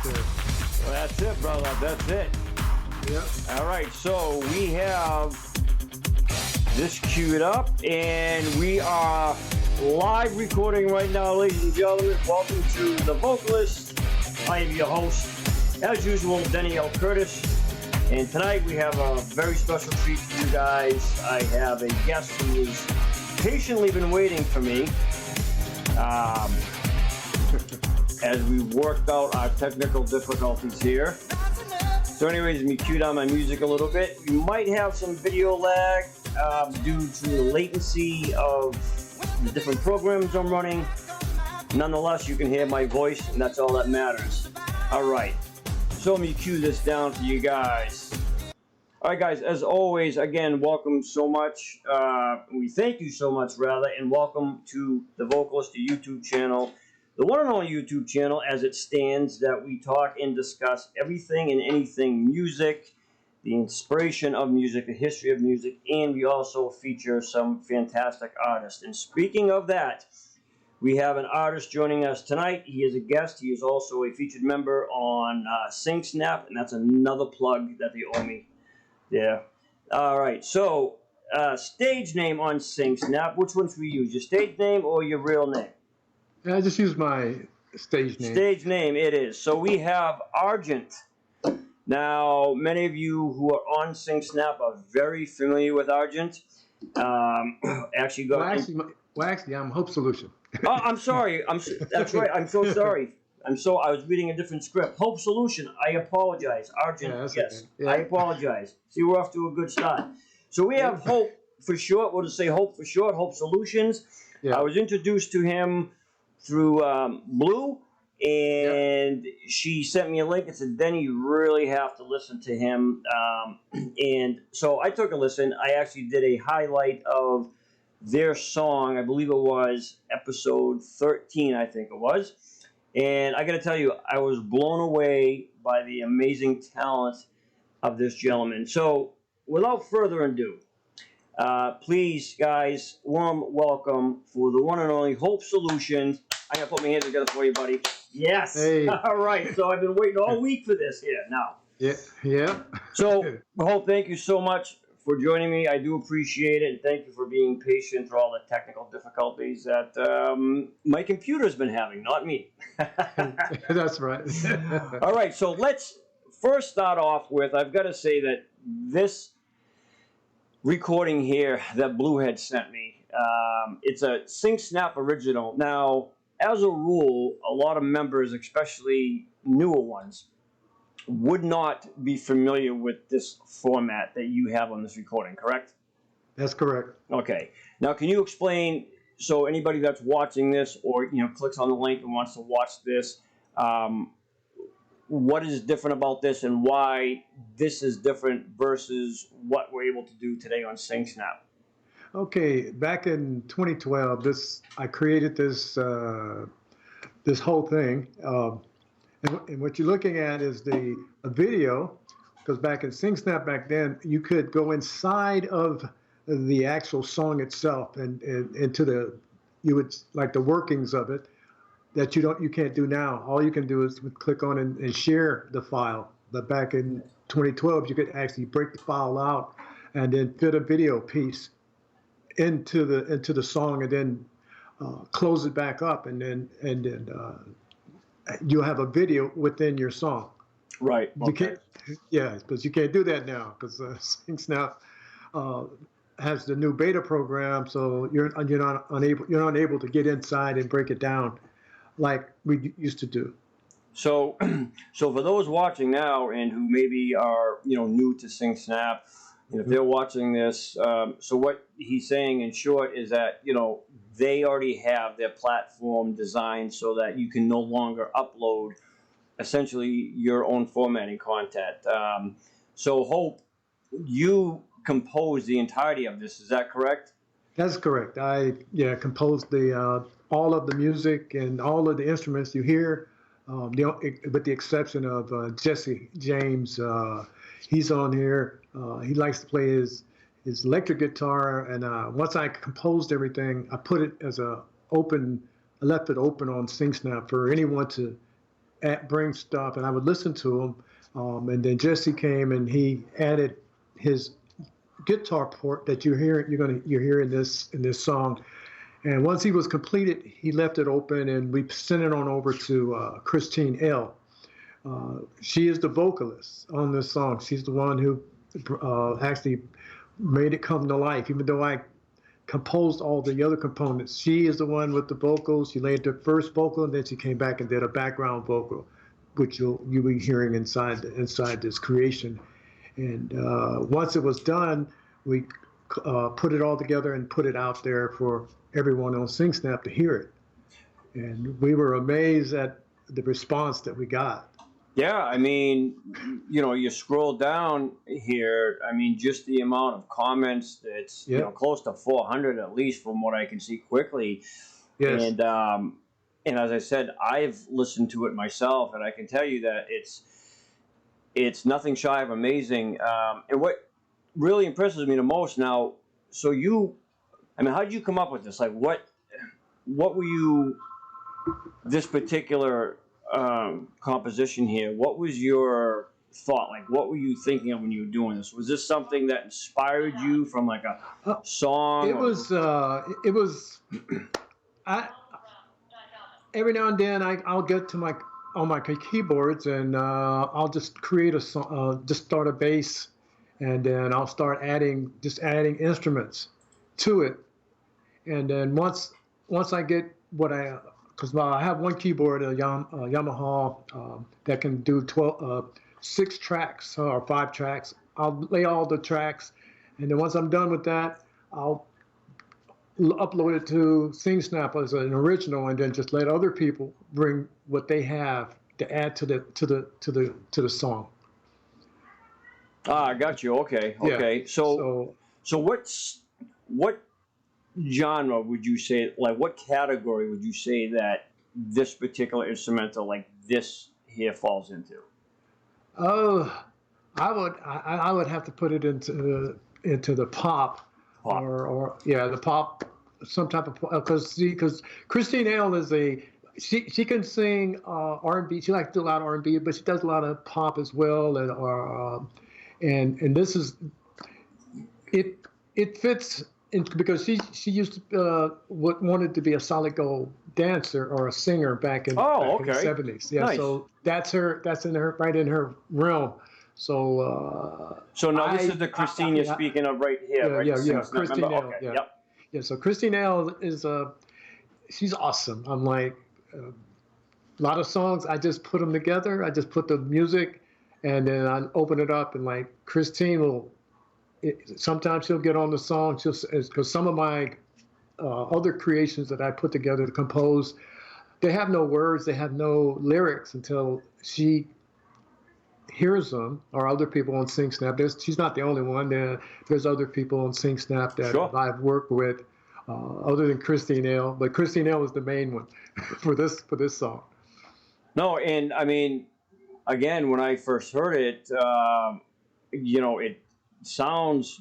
right there. Well, that's it, brother. That's it. Yeah. All right, so we have this queued up, and we are live recording right now, ladies and gentlemen. Welcome to The Vocalist. I am your host, as usual, Denny L. Curtis. And tonight we have a very special treat for you guys. I have a guest who has patiently been waiting for me. As we worked out our technical difficulties here. So anyways, let me cue down my music a little bit. You might have some video lag due to the latency of the different programs I'm running. Nonetheless, you can hear my voice, and that's all that matters. All right, so let me cue this down for you guys. All right, guys, as always, again, welcome so much. We thank you so much, rather, and welcome to The Vocalist, the YouTube channel. The one and only YouTube channel as it stands, that we talk and discuss everything and anything music, the inspiration of music, the history of music, and we also feature some fantastic artists. And speaking of that, we have an artist joining us tonight. He is a guest. He is also a featured member on SingSnap, and that's another plug that they owe me. Yeah. All right, so stage name on SingSnap, which one should we use, your stage name or your real name? I just use my stage name. Stage name it is. So we have Argent. Now, many of you who are on SingSnap are very familiar with Argent. Actually, I'm Hopesolutions. Oh, I'm sorry. That's right. I'm so sorry. I was reading a different script. Hopesolutions. I apologize. Argent. Yeah, Yes. okay. Yeah. I apologize. See, we're off to a good start. So we have Hope for short. We'll just say Hope for short. Hopesolutions. Yeah. I was introduced to him through Blue, and she sent me a link and said, Denny, you really have to listen to him. And so I took a listen. I actually did a highlight of their song. I believe it was episode 13, I think it was. And I got to tell you, I was blown away by the amazing talent of this gentleman. So without further ado, please, guys, warm welcome for the one and only Hopesolutions. I gotta put my hands together for you, buddy. Yes. Hey. All right. So I've been waiting all week for this here now. Yeah. Yeah. So, Hope, thank you so much for joining me. I do appreciate it, and thank you for being patient through all the technical difficulties that my computer's been having, not me. That's right. All right. So let's first start off with, I've got to say that this recording here that Blue had sent me, it's a SingSnap original. Now, as a rule, a lot of members, especially newer ones, would not be familiar with this format that you have on this recording, correct? That's correct. Okay. Now, can you explain, so anybody that's watching this or, clicks on the link and wants to watch this, what is different about this and why this is different versus what we're able to do today on SingSnap? Okay, back in 2012, I created this this whole thing, and what you're looking at is a video, because back in SingSnap back then, you could go inside of the actual song itself and into the workings of it that you can't do now. All you can do is click on and share the file. But back in 2012, you could actually break the file out and then fit a video piece into the song, and then close it back up, and then you'll have a video within your song. Right. Okay. You can't, because you can't do that now, because SingSnap has the new beta program, so you're not unable to get inside and break it down like we used to do. So for those watching now and who maybe are new to SingSnap, if they're watching this, so what he's saying in short is that they already have their platform designed so that you can no longer upload essentially your own formatting content. So Hope, you composed the entirety of this, is that correct? That's correct. I composed all of the music and all of the instruments you hear, with the exception of Jesse James. He's on here. He likes to play his electric guitar, and once I composed everything, I put it as I left it open on SingSnap for anyone to bring stuff, and I would listen to him. And then Jesse came and he added his guitar part that you're hearing in this song. And once he was completed, he left it open, and we sent it on over to Christine L. She is the vocalist on this song. She's the one who actually made it come to life, even though I composed all the other components. She is the one with the vocals. She laid the first vocal, and then she came back and did a background vocal, which you'll be hearing inside this creation. And once it was done, we put it all together and put it out there for everyone on SingSnap to hear it. And we were amazed at the response that we got. Yeah, I mean, you know, you scroll down here, I mean, just the amount of comments, it's you know, close to 400 at least from what I can see quickly. Yes. And as I said, I've listened to it myself, and I can tell you that it's nothing shy of amazing. And what really impresses me the most now, so I mean, how did you come up with this? Like, what were you, this particular composition here, what was your thought? Like, what were you thinking of when you were doing this? Was this something that inspired you from like a song? It was every now and then I'll get to on my keyboards, and I'll just create a song, just start a bass, and then I'll start adding instruments to it. And then once I get because I have one keyboard, a Yamaha, that can do 6 tracks or 5 tracks. I'll lay all the tracks, and then once I'm done with that, I'll upload it to SingSnap as an original, and then just let other people bring what they have to add to the song. Ah, I got you. Okay. Okay. Yeah. So what genre would you say, like what category would you say that this particular instrumental like this here falls into? Oh, I would have to put it into the pop. Or the pop, some type of, because Christine L is she can sing R&B. She likes to do a lot of R&B, but she does a lot of pop as well, and this is it fits in because she used to wanted to be a solid gold dancer or a singer back in the 70s. Yeah, nice. So that's right in her realm. So now this is the Christine you're speaking of right here, right? Yeah. Christine L. Okay, yeah. Yep. Yeah. So Christine L. is she's awesome. I'm like a lot of songs. I just put them together. I just put the music, and then I open it up, and like Christine will. Sometimes she'll get on the song. Because some of my other creations that I put together to compose, they have no words. They have no lyrics until she hears them, or other people on SingSnap. She's not the only one. There's other people on SingSnap that I've worked with, other than Christine L. But Christine L is the main one for this song. No, and I mean, again, when I first heard it, you know, it sounds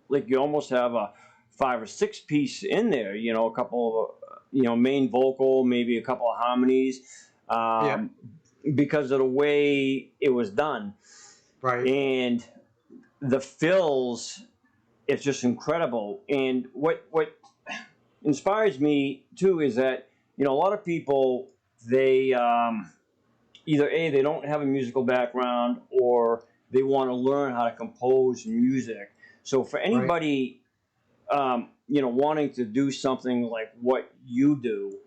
like you almost have a 5 or 6 piece in there. You know, a couple of main vocal, maybe a couple of harmonies. Because of the way it was done. Right. And the fills, it's just incredible. And what inspires me too is that, you know, a lot of people, they either they don't have a musical background, or they want to learn how to compose music. So for anybody, you know, wanting to do something like what you do,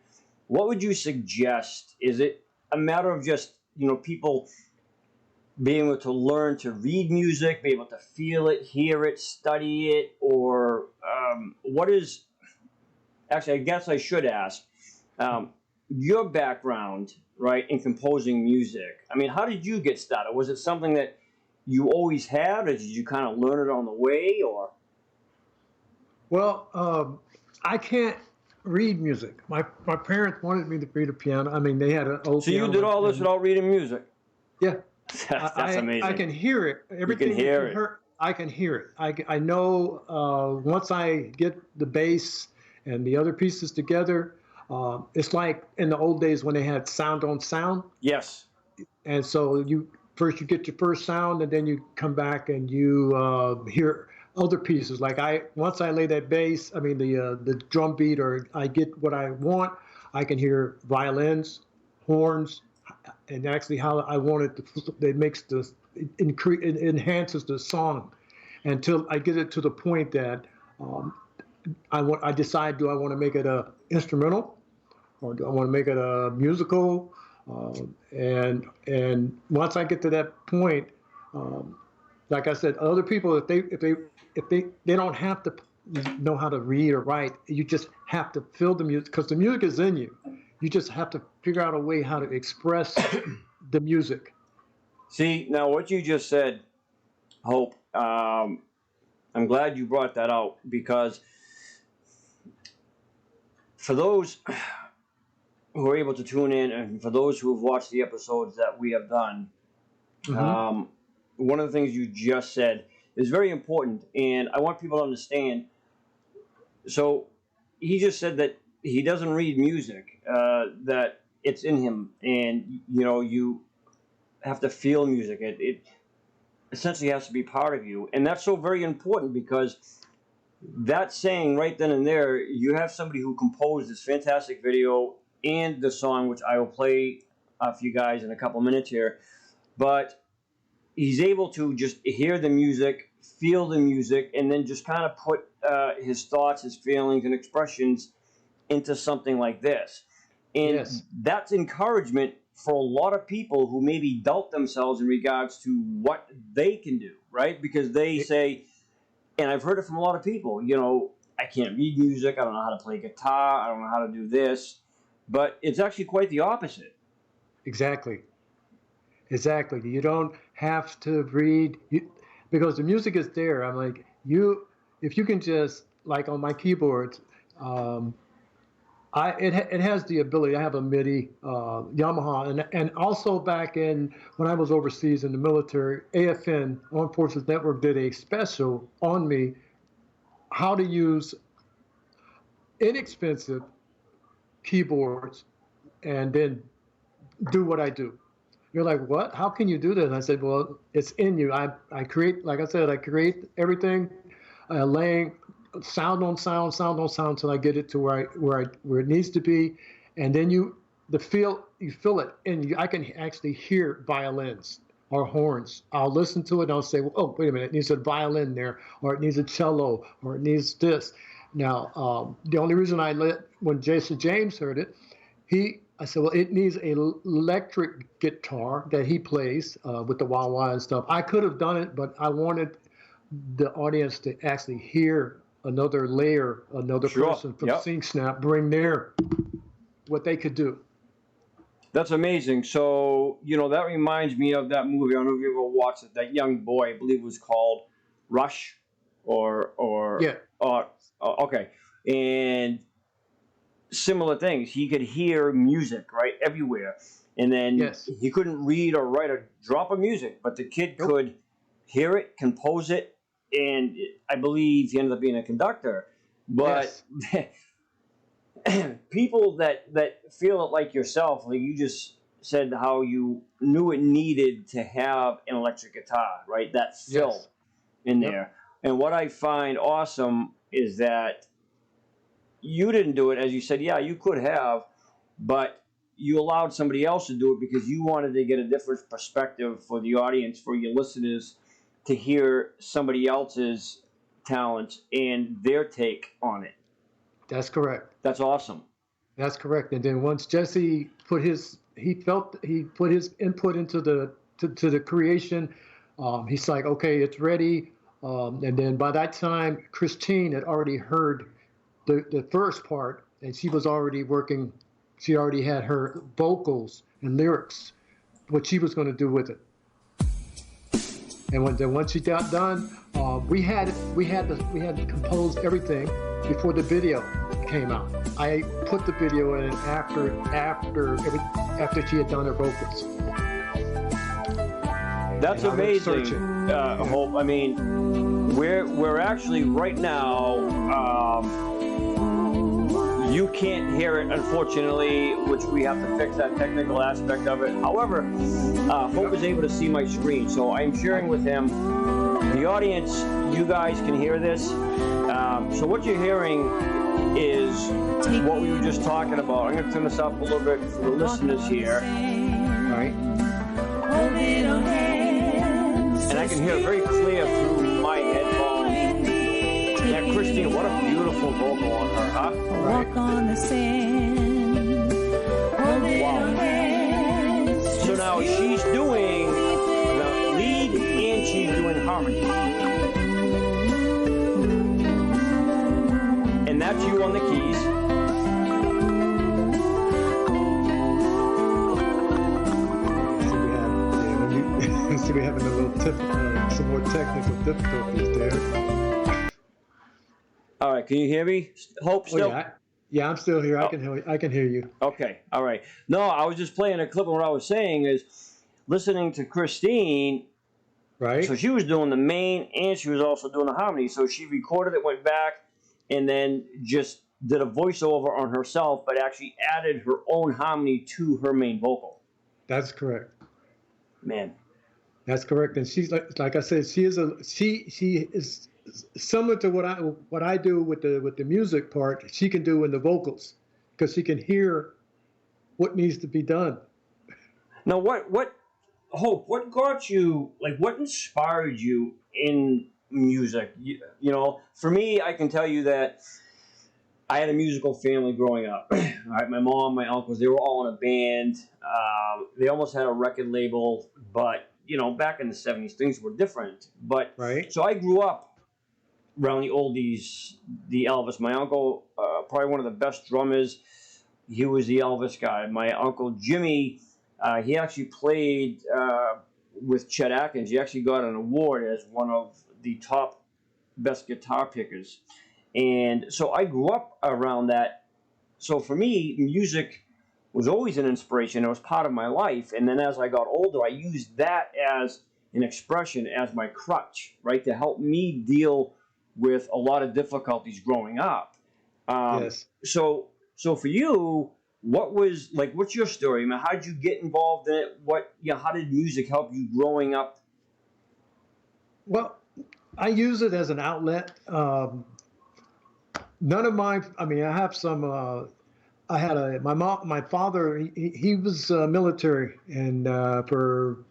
what would you suggest? Is it a matter of just, you know, people being able to learn to read music, be able to feel it, hear it, study it, or what is, actually, I guess I should ask, your background, right, in composing music. I mean, how did you get started? Was it something that you always had, or did you kind of learn it on the way, or? Well, I can't read music. My parents wanted me to read a piano. I mean, they had an old. So you did all this without reading music? Yeah, that's amazing. I can hear it. Everything you can hear it. I can hear it. I know once I get the bass and the other pieces together, it's like in the old days when they had sound on sound. Yes. And so you get your first sound, and then you come back and you hear other pieces. Like once I lay that bass, I mean the drum beat, or I get what I want, I can hear violins, horns, and actually how I want it to, it makes it enhances the song until I get it to the point that I decide, do I want to make it a instrumental, or do I want to make it a musical? And once I get to that point, like I said, other people, if they don't have to know how to read or write, you just have to feel the music, because the music is in you. You just have to figure out a way how to express the music. See, now what you just said, Hope, I'm glad you brought that out, because for those who are able to tune in, and for those who have watched the episodes that we have done, one of the things you just said is very important, and I want people to understand. So he just said that he doesn't read music, that it's in him, and you have to feel music. It essentially has to be part of you, and that's so very important, because that saying right then and there, you have somebody who composed this fantastic video and the song, which I will play for you guys in a couple minutes here, but he's able to just hear the music, feel the music, and then just kind of put his thoughts, his feelings, and expressions into something like this. And that's encouragement for a lot of people who maybe doubt themselves in regards to what they can do, right? Because they say, and I've heard it from a lot of people, I can't read music, I don't know how to play guitar, I don't know how to do this. But it's actually quite the opposite. Exactly. You don't have to read, because the music is there. I'm like, if you can just, like on my keyboards, it has the ability. I have a MIDI Yamaha, and also back when I was overseas in the military, AFN, Armed Forces Network, did a special on me, how to use inexpensive keyboards and then do what I do. You're like, what? How can you do this? And I said, well, it's in you. I create, like I said, I create everything, laying sound on sound till I get it to where it needs to be, and then you feel it, and I can actually hear violins or horns. I'll listen to it and I'll say, well, oh, wait a minute, it needs a violin there, or it needs a cello, or it needs this. Now, the only reason when Jason James heard it, I said, well, it needs an electric guitar that he plays with the wah-wah and stuff. I could have done it, but I wanted the audience to actually hear another layer, another person from Sing Snap bring what they could do. That's amazing. So, that reminds me of that movie. I don't know if you ever watched it, that young boy, I believe it was called Rush, okay. And similar things. He could hear music, right, everywhere. And then he couldn't read or write a drop of music, but the kid could hear it, compose it, and I believe he ended up being a conductor. But people that feel it like yourself, like you just said, how you knew it needed to have an electric guitar, right? That fill in there. And what I find awesome is that you didn't do it, as you said, you could have, but you allowed somebody else to do it because you wanted to get a different perspective for the audience, for your listeners, to hear somebody else's talents and their take on it. That's correct. That's awesome. That's correct. And then once Jesse put his input into the creation, he's like, okay, it's ready. And then by that time, Christine had already heard the first part, and she was already working. She already had her vocals and lyrics, what she was going to do with it. And once she got done, we had composed everything before the video came out. I put the video in after she had done her vocals. That's amazing, Hope. I mean, we're actually right now You can't hear it, unfortunately, which we have to fix that technical aspect of it. However, Hope is able to see my screen, so I'm sharing with him. The audience, you guys can hear this. So what you're hearing is what we were just talking about. I'm going to turn this up a little bit for the listeners here. All right. And I can hear it very clear through my headphones. Yeah, Christine, what a beautiful vocal on her, huh? Walk on the sand. Wow. So now she's doing the lead and she's doing harmony. And that's you on the keys. So we're having a little some more technical difficulties there. All right, can you hear me? Hope still? Oh, yeah, I'm still here. I can hear you. Okay, all right. No, I was just playing a clip of what I was saying is listening to Christine. Right. So she was doing the main and she was also doing the harmony. So she recorded it, went back, and then just did a voiceover on herself, but actually added her own harmony to her main vocal. That's correct. Man. That's correct. And she's like I said, she is similar to what I do with the music part. She can do in the vocals because she can hear what needs to be done. Now, what Hope? What got you? Like, what inspired you in music? You know, for me, I can tell you that I had a musical family growing up. All right, my mom, my uncles, they were all in a band. They almost had a record label, but you know, back in the 70s, things were different. But right. So I grew up around the oldies, the Elvis. My uncle, probably one of the best drummers. He was the Elvis guy. My uncle Jimmy, he actually played with Chet Atkins. He actually got an award as one of the top best guitar pickers. And so I grew up around that. So for me, music was always an inspiration. It was part of my life. And then as I got older, I used that as an expression, as my crutch, right, to help me deal with a lot of difficulties growing up. Yes. So for you, what's your story? I mean, how did you get involved in it? How did music help you growing up? Well, I use it as an outlet. None of my, I mean, I have some, my father, he was military and for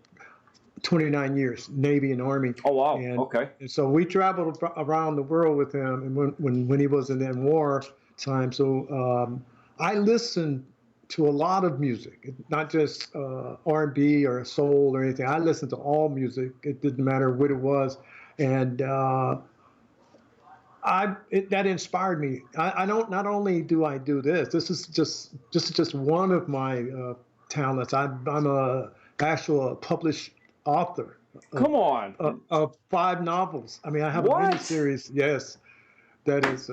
29 years, Navy and Army. Oh, wow. And, okay. And so we traveled around the world with him and when he was in war time. So I listened to a lot of music, not just R&B or soul or anything. I listened to all music. It didn't matter what it was. And that inspired me. I don't. Not only do I do this. This is just one of my talents. I'm a actual published author. Come on. Of 5 novels. I mean, I have a miniseries. Yes, that is.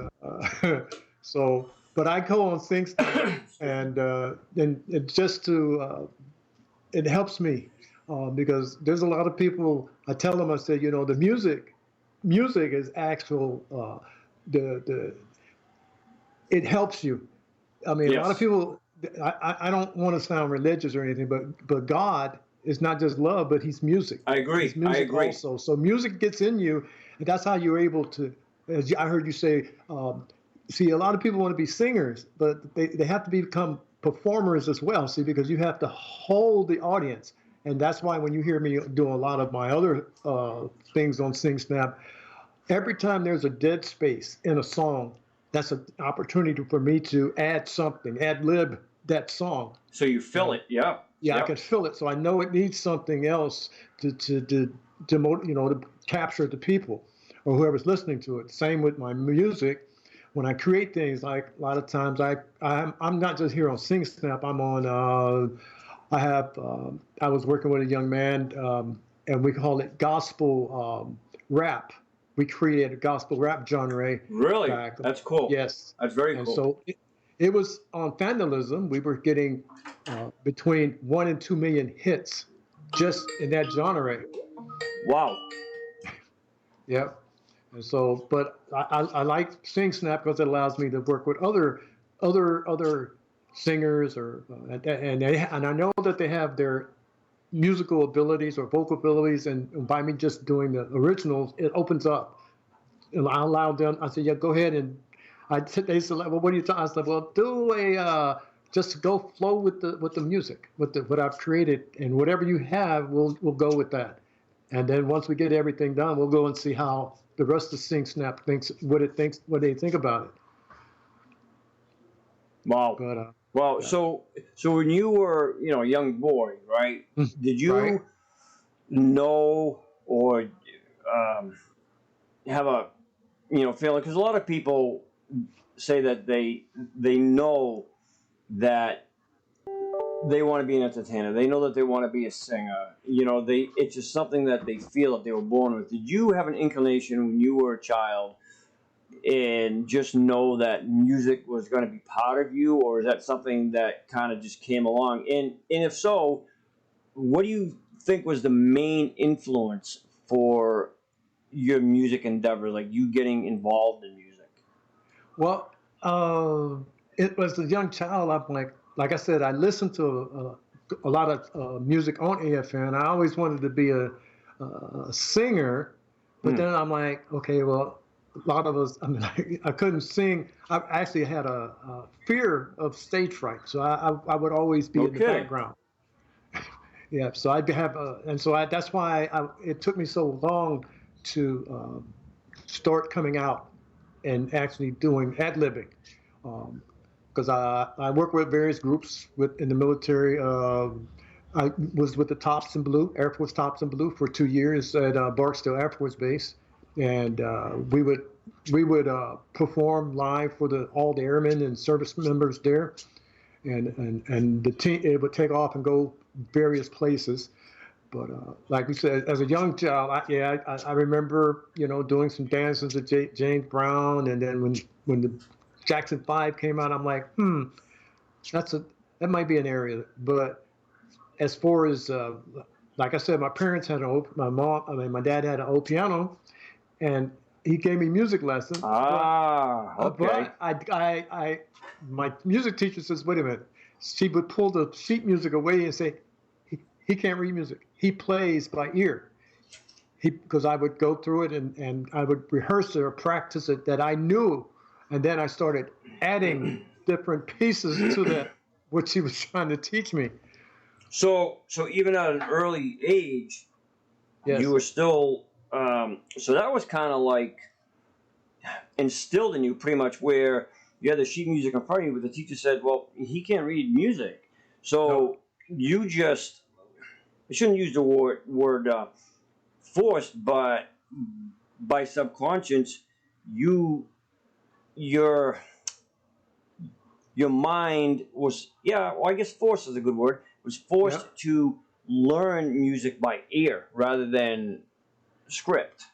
So, but I go on SingSnap, and it just to it helps me because there's a lot of people. I tell them, I say, you know, the music is actual, it helps you. I mean, yes. A lot of people, I don't want to sound religious or anything, but God is not just love, but he's music. I agree. He's music I agree. also. So music gets in you, and that's how you're able to, as I heard you say, see, a lot of people want to be singers, but they have to become performers as well, see, because you have to hold the audience. And that's why when you hear me do a lot of my other things on SingSnap, every time there's a dead space in a song, that's an opportunity for me to add something, ad-lib that song. So you fill it, yeah. Yeah, I can fill it. So I know it needs something else to capture the people or whoever's listening to it. Same with my music. When I create things, like a lot of times I'm not just here on SingSnap. I'm on. I was working with a young man, and we call it gospel rap. We created a gospel rap genre. Really? That's cool. Yes. That's very and cool. So it was on Vandalism. We were getting between 1 and 2 million hits just in that genre. Wow. Yep. And so, but I like SingSnap because it allows me to work with other other singers, or and I know that they have their musical abilities or vocal abilities, and by me just doing the originals, it opens up. And I allowed them. I said, yeah, go ahead. And they said, well, what are you talking? I said, well, do a just go flow with the music, with what I've created, and whatever you have, we'll go with that. And then once we get everything done, we'll go and see how the rest of Sing Snap thinks, what they think about it. Wow. But well, yeah. so when you were, a young boy, right? Did you Right. know or have a feeling? Because a lot of people say that they know that they want to be an entertainer. They know that they want to be a singer. It's just something that they feel that they were born with. Did you have an inclination when you were a child and just know that music was going to be part of you, or is that something that kind of just came along? And if so, what do you think was the main influence for your music endeavor, like you getting involved in music? Well, it was a young child. I'm like I said, I listened to a lot of music on AFN. I always wanted to be a singer, but then I'm like, okay, well, a lot of us, I mean, I couldn't sing. I actually had a fear of stage fright, so I would always be in the background. Yeah, so I'd have, and so that's why it took me so long to start coming out and actually doing ad-libbing, because I work with various groups in the military. I was with the Tops in Blue, Air Force Tops in Blue, for 2 years at Barksdale Air Force Base, and we would perform live for all the airmen and service members there, and the team, it would take off and go various places. But like we said, as a young child, I remember doing some dances with James Brown, and then when the Jackson 5 came out, I'm like, that might be an area. But as far as like I said, my parents had my dad had an old piano, and he gave me music lessons. Okay. But my music teacher says, wait a minute. She would pull the sheet music away and say, he can't read music. He plays by ear. Because I would go through it and I would rehearse it or practice it that I knew. And then I started adding different pieces to that, what she was trying to teach me. So even at an early age, yes, you were still, so that was kind of like instilled in you pretty much, where you had the sheet music in front of you, but the teacher said, well, he can't read music. So you just, I shouldn't use the word forced, but by subconscious, your mind was, I guess forced is a good word, was forced to learn music by ear rather than script.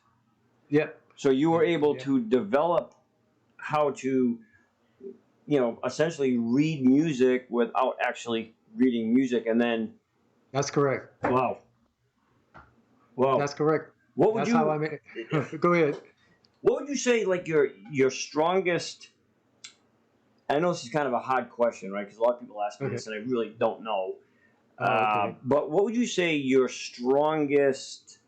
Yep. So you were able to develop how to, essentially read music without actually reading music, and then. That's correct. Wow. That's correct. What would That's how I made it. Go ahead. What would you say, like your strongest? I know this is kind of a hard question, right? Because a lot of people ask me this, and I really don't know. But what would you say your strongest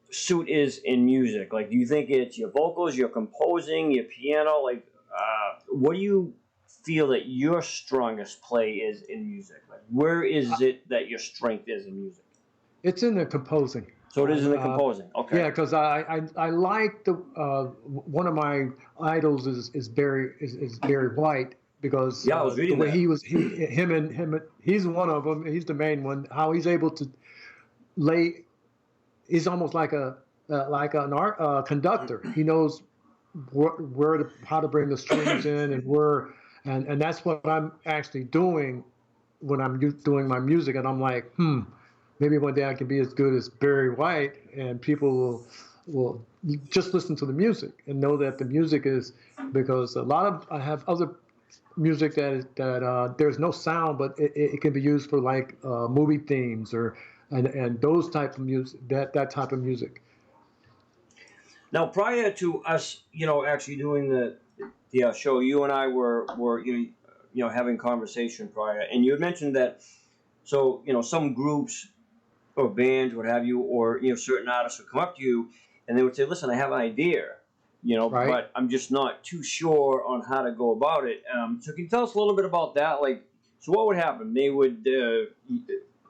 suit is in music? Like, do you think it's your vocals, your composing, your piano? Like, what do you feel that your strongest play is in music? Like, where is it that your strength is in music? It's in the composing. So it is in the composing. Okay. Yeah, because I like the one of my idols is Barry White, because I was reading the way that. he's one of them. He's the main one. How he's able to lay. He's almost like an art conductor. He knows how to bring the strings in and where, and that's what I'm actually doing when I'm doing my music. And I'm like, maybe one day I can be as good as Barry White, and people will just listen to the music and know that the music is, because I have other music that there's no sound, but it can be used for like movie themes and those type of music, that type of music. Now, prior to us, actually doing the show, you and I were you know having conversation prior, and you had mentioned that. So some groups or bands, what have you, or certain artists would come up to you, and they would say, "Listen, I have an idea, Right. but I'm just not too sure on how to go about it." So can you tell us a little bit about that? Like, so what would happen? They would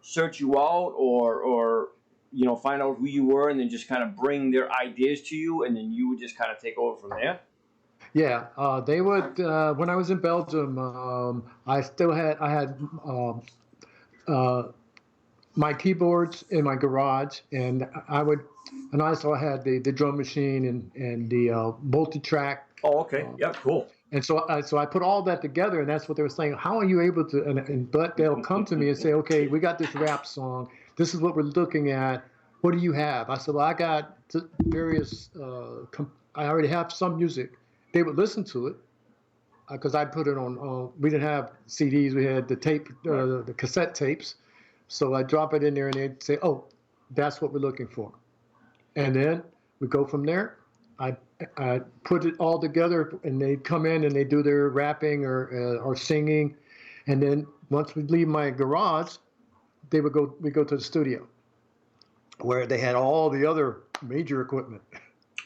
search you out, or find out who you were, and then just kind of bring their ideas to you, and then you would just kind of take over from there. Yeah, they would. When I was in Belgium, I had my keyboards in my garage, and I also had the drum machine and the multi-track. Oh, okay. Yeah, cool. And so I put all that together, and that's what they were saying. How are you able to? But they'll come to me and say, "Okay, we got this rap song. This is what we're looking at. What do you have?" I said, "Well, I got various. I already have some music." They would listen to it because I put it on. We didn't have CDs. We had the tape, the cassette tapes. So I drop it in there, and they'd say, "Oh, that's what we're looking for." And then we go from there. I put it all together, and they come in and they do their rapping or singing, and then once we leave my garage, we go to the studio, where they had all the other major equipment.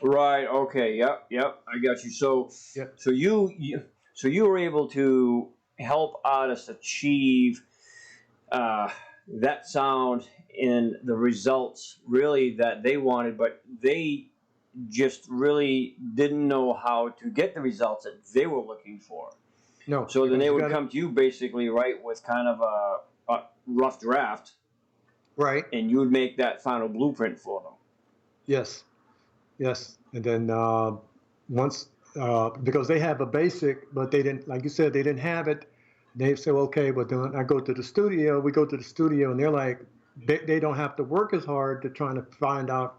Right. Okay. Yep. I got you. So, Yep. so you were able to help artists achieve that sound and the results really that they wanted, but they just really didn't know how to get the results that they were looking for. No. So then they would gotta- come to you basically, right, with kind of a rough draft, Right. and you would make that final blueprint for them. Yes. And then once, because they have a basic, but they didn't, like you said, they didn't have it. They say, "Okay, but then I go to the studio." We go to the studio, and they're like, they don't have to work as hard to trying to find out.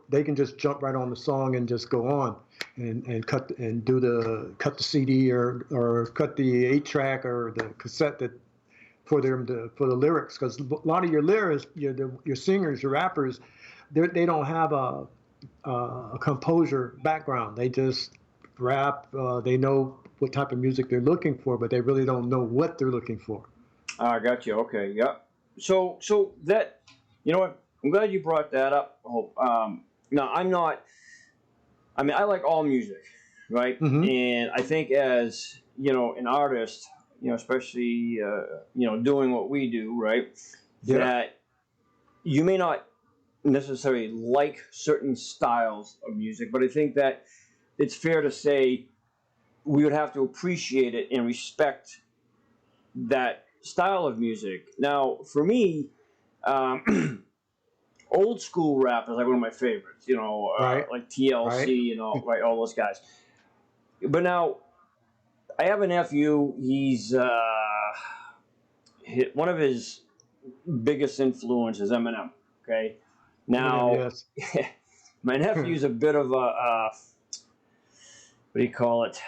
They can just jump right on the song and just go on and cut the CD or cut the 8-track or the cassette for the lyrics, because a lot of your lyrics, your singers, your rappers, they don't have a composer background. They just rap. They know what type of music they're looking for, but they really don't know what they're looking for. I got you. Okay. Yep. So that, you know what? I'm glad you brought that up, Hope. Now, I like all music, right? Mm-hmm. And I think as, an artist, especially, doing what we do, right? Yeah. That you may not necessarily like certain styles of music, but I think that it's fair to say we would have to appreciate it and respect that style of music. Now, for me, old school rap is like one of my favorites, Right. like TLC and all those guys. But now, I have a nephew. He's one of his biggest influences, Eminem. Okay, now Yes. my nephew's a bit of a what do you call it?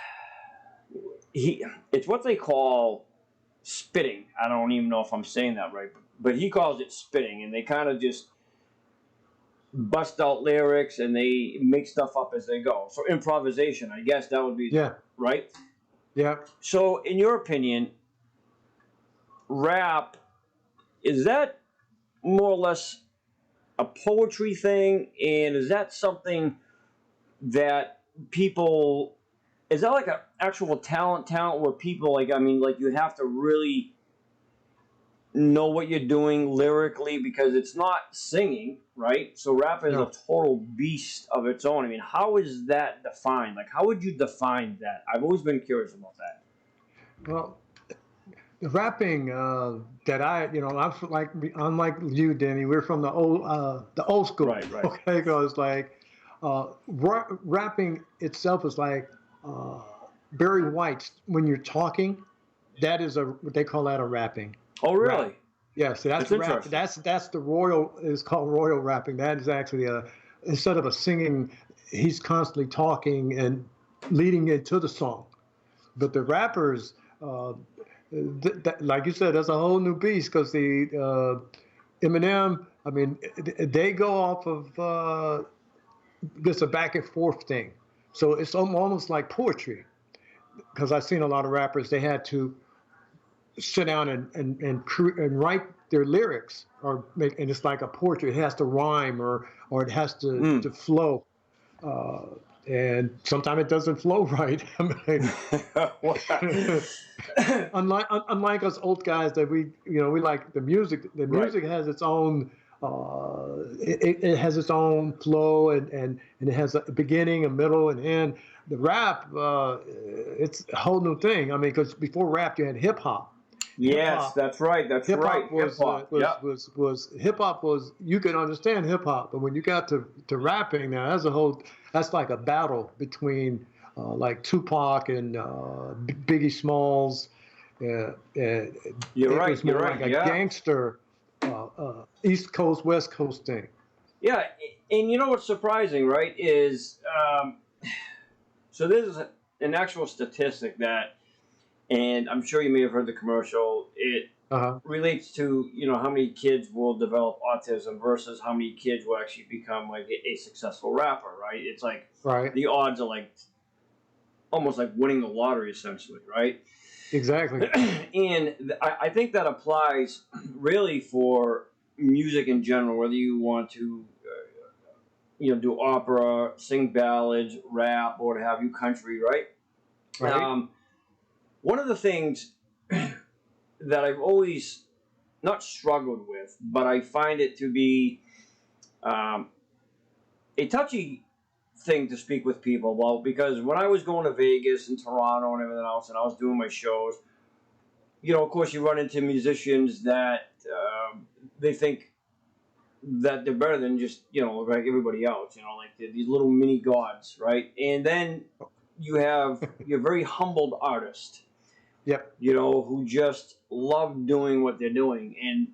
It's what they call spitting. I don't even know if I'm saying that right, but he calls it spitting, and they kind of just bust out lyrics and they make stuff up as they go. So improvisation, I guess that would be right. Yeah. So, in your opinion, rap, is that more or less a poetry thing, and is that something that people? Is that like an actual talent where people like you have to really know what you're doing lyrically, because it's not singing, right? So rap is a total beast of its own. I mean, how is that defined? Like, how would you define that? I've always been curious about that. Well, the rapping that I'm like, unlike you, Denny, we're from the old school. Right. Okay, because like rapping itself is like Barry White's. When you're talking, that is what they call that a rapping. Oh, really? Rap. Yeah, so that's rap. That's the royal. It's called royal rapping. That is actually instead of a singing, he's constantly talking and leading into the song. But the rappers, like you said, that's a whole new beast, because the Eminem. I mean, they go off of just a back and forth thing. So it's almost like poetry, because I've seen a lot of rappers, they had to sit down and write their lyrics, and it's like a poetry. It has to rhyme, or it has to flow. And sometimes it doesn't flow right. I mean, unlike us old guys that we like the music. The music has its own. It has its own flow, and it has a beginning, a middle, and end. The rap, it's a whole new thing. I mean, because before rap, you had hip hop. Yes, that's right. That's right. Hip hop was you could understand hip hop, but when you got to rapping, now that's like a battle between like Tupac and Biggie Smalls. You're right. You're right. Like a gangster East Coast West Coast thing. Yeah, and you know what's surprising, right? Is so this is an actual statistic that. And I'm sure you may have heard the commercial. It relates to, how many kids will develop autism versus how many kids will actually become like a successful rapper, right? It's like the odds are like almost like winning the lottery, essentially, right? Exactly. And I think that applies really for music in general, whether you want to, do opera, sing ballads, rap, or what have you, country, right? Right. One of the things that I've always not struggled with, but I find it to be a touchy thing to speak with people about, because when I was going to Vegas and Toronto and everything else, and I was doing my shows, of course you run into musicians that they think that they're better than just, like everybody else, like these little mini gods, right? And then you have your very humbled artist. Yep. Who just love doing what they're doing, and